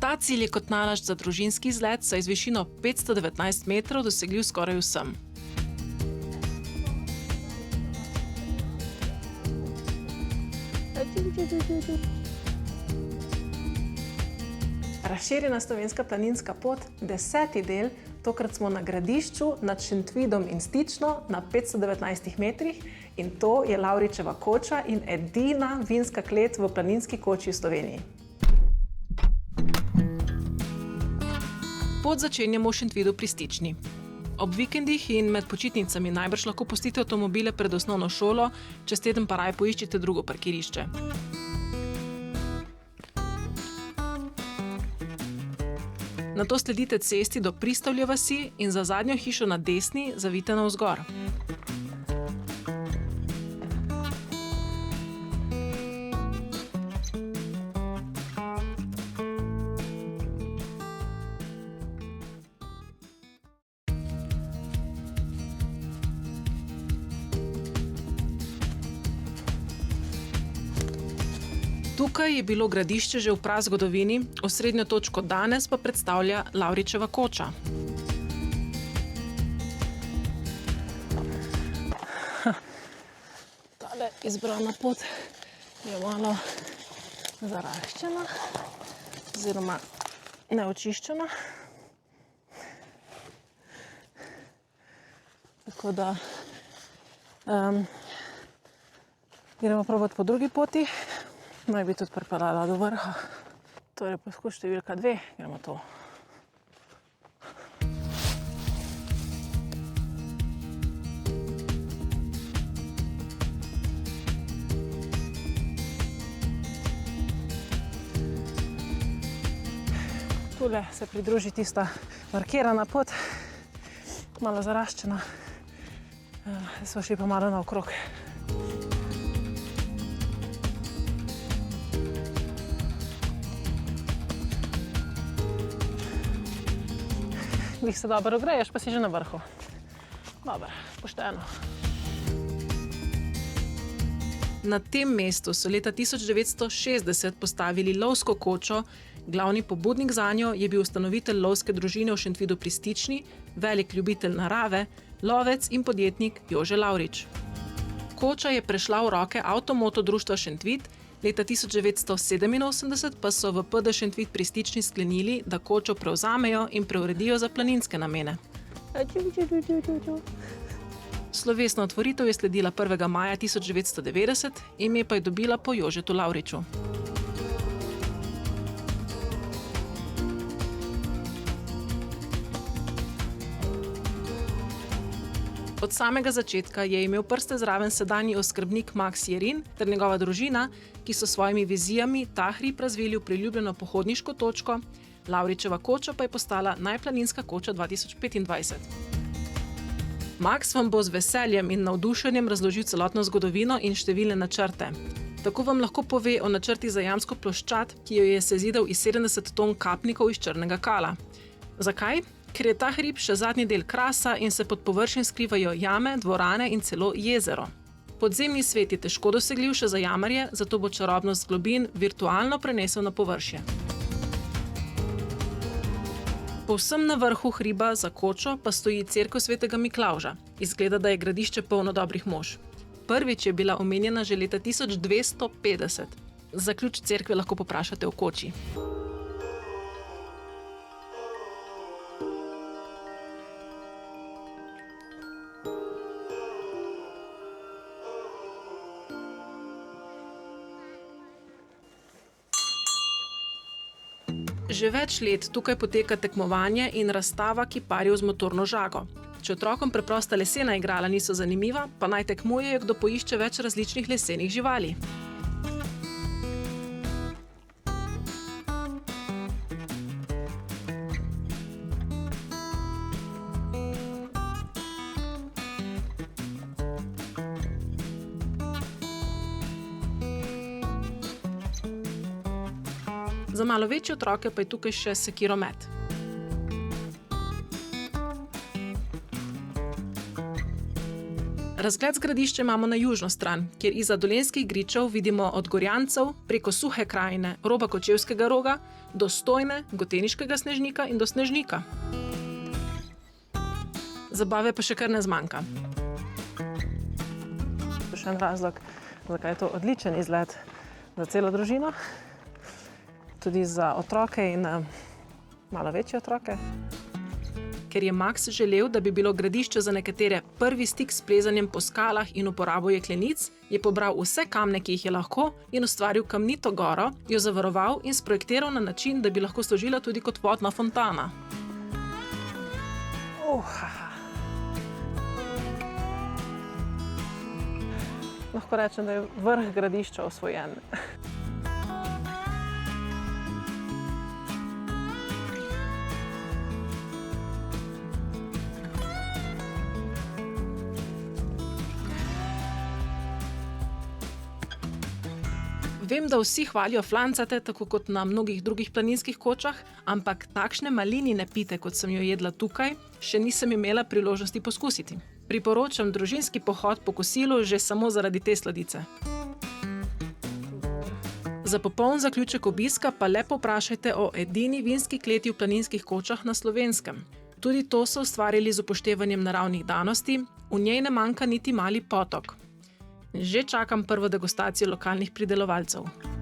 Ta cilj je kot nalašč za družinski izlet, saj z višino 519 metrov dosegljiv skoraj vsem. Razširjena slovenska planinska pot, 10. del, tokrat smo na Gradišču nad Šentvidom in Stično na 519 metrih in to je Lavričeva koča in edina vinska klet v planinski koči v Sloveniji. Pot začenjamo v Šentvidu pri Stični. Ob vikendih in med počitnicami najbrž lahko pustite avtomobile pred osnovno šolo, čez teden pa raje poiščite drugo parkirišče. Nato sledite cesti do Pristavlje vasi in za zadnjo hišo na desni zavijte navzgor. Tukaj je bilo Gradišče že v prazgodovini, osrednjo točko danes pa predstavlja Lavričeva koča. Tale izbrana pot je malo zaraščena oziroma neočiščena. Tako da gremo probati po drugi poti. Naj bi tudi pripeljala do vrha. Torej, poskus številka 2, gremo to. Tule se pridruži tista markirana pot, malo zaraščena. Zdaj smo šli pa malo naokrog. Glih se dobro ogreješ, pa si že na vrhu. Dobro, pošteno. Na tem mestu so leta 1960 postavili lovsko kočo, glavni pobudnik zanjo je bil ustanovitelj lovske družine v Šentvidu pri Stični, velik ljubitelj narave, lovec in podjetnik Jože Lavrič. Koča je prešla v roke Avtomoto društva Šentvid, leta 1987 pa so v PD Šentvid pri Stični sklenili, da kočo prevzamejo in preuredijo za planinske namene. Slovesna otvoritev je sledila 1. maja 1990, ime pa je dobila po Jožetu Lavriču. Od samega začetka je imel prste zraven sedanji oskrbnik Max Jerin ter njegova družina, ki so svojimi vizijami ta hrib razvili v priljubljeno pohodniško točko, Lavričeva koča pa je postala najplaninska koča 2025. Max vam bo z veseljem in navdušenjem razložil celotno zgodovino in številne načrte. Tako vam lahko pove o načrtih za jamsko ploščad, ki jo je sezidal iz 70 ton kapnikov iz črnega kala. Zakaj? Ker je ta hrib še zadnji del Krasa in se pod površjem skrivajo jame, dvorane in celo jezero. Podzemni svet je težko dosegljiv še za jamarje, zato bo čarobnost globin virtualno prenesel na površje. Povsem na vrhu hriba za kočo pa stoji cerkev svetega Miklavža. Izgleda, da je Gradišče polno dobrih mož. Prvič je bila omenjena že leta 1250. Za ključ cerkve lahko poprašate v koči. Že več let tukaj poteka tekmovanje in razstava kiparjev z motorno žago. Če otrokom preprosta lesena igrala niso zanimiva, pa naj tekmujejo, kdo poišče več različnih lesenih živali. Za malo večje otroke pa je tukaj še sekiromet. Razgled z gradišča imamo na južno stran, kjer izza Dolenjskih gričev vidimo od Gorjancev preko Suhe krajine, roba Kočevskega roga, do Stojne, Goteniškega Snežnika in do Snežnika. Zabave pa še kar ne zmanjka. Še en razlog, zakaj je to odličen izlet za celo družino, tudi za otroke in malo večje otroke. Ker je Maks želel, da bi bilo gradišče za nekatere prvi stik s plezanjem po skalah in uporabo jeklenic, je pobral vse kamne, ki jih je lahko, in ustvaril kamnito goro, jo zavaroval in sprojektiral na način, da bi lahko služila tudi kot vodna fontana. Lahko rečem, da je vrh gradišča osvojen. Vem, da vsi hvalijo flancate, tako kot na mnogih drugih planinskih kočah, ampak takšne malinine pite, kot sem jo jedla tukaj, še nisem imela priložnosti poskusiti. Priporočam družinski pohod po kosilu že samo zaradi te sladice. Za popoln zaključek obiska pa le povprašajte o edini vinski kleti v planinskih kočah na Slovenskem. Tudi to so ustvarili z upoštevanjem naravnih danosti, v njej ne manjka niti mali potok. Že čakam prvo degustacijo lokalnih pridelovalcev.